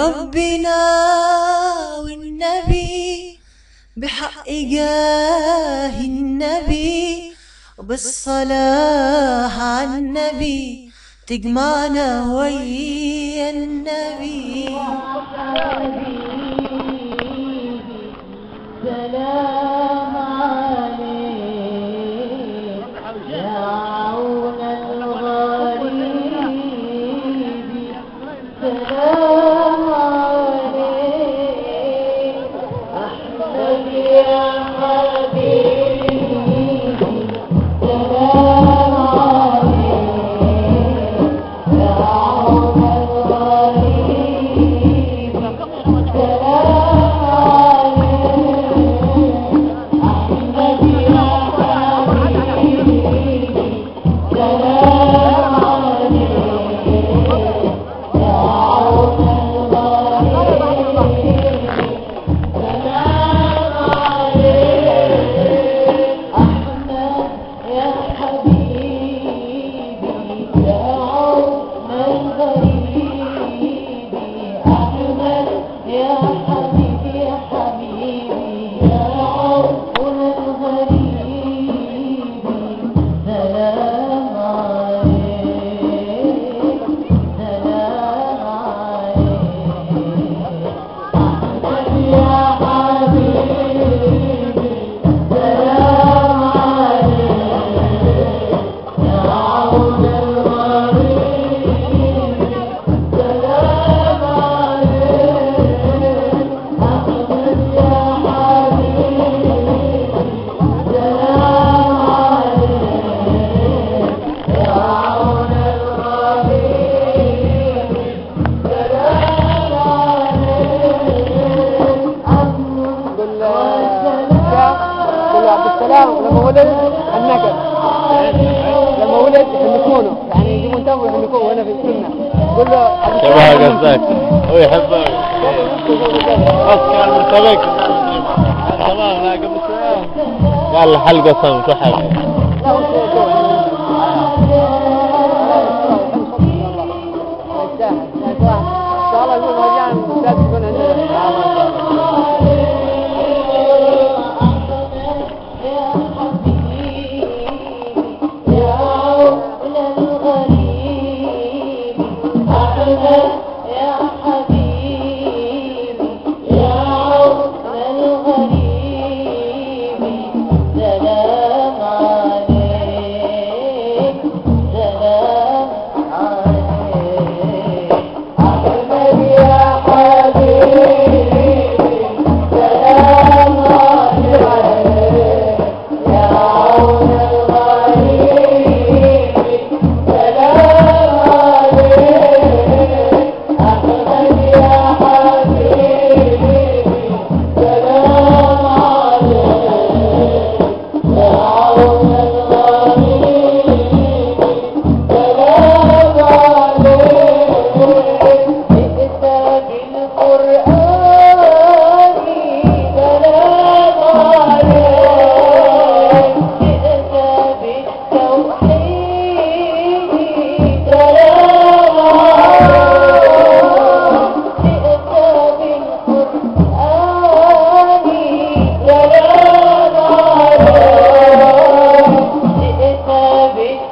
ربنا والنبي بحق جاه النبي وبالصلاة على النبي تجمعنا ويا النبي. سلام عليك يا عون الغريب، سلام عليك أحمد يا حبيبي، سلام عليك يا عون الغريب، سلام لما ولد النكد، لما ولد يحنكونه، يعني يجيبون تمر يحنكوه وهنا في السنة. قول له شبه قصدك هو يحبك بس كان مرتبك تمام. لا قبل شوية قال الحلقة صمت وحب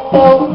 So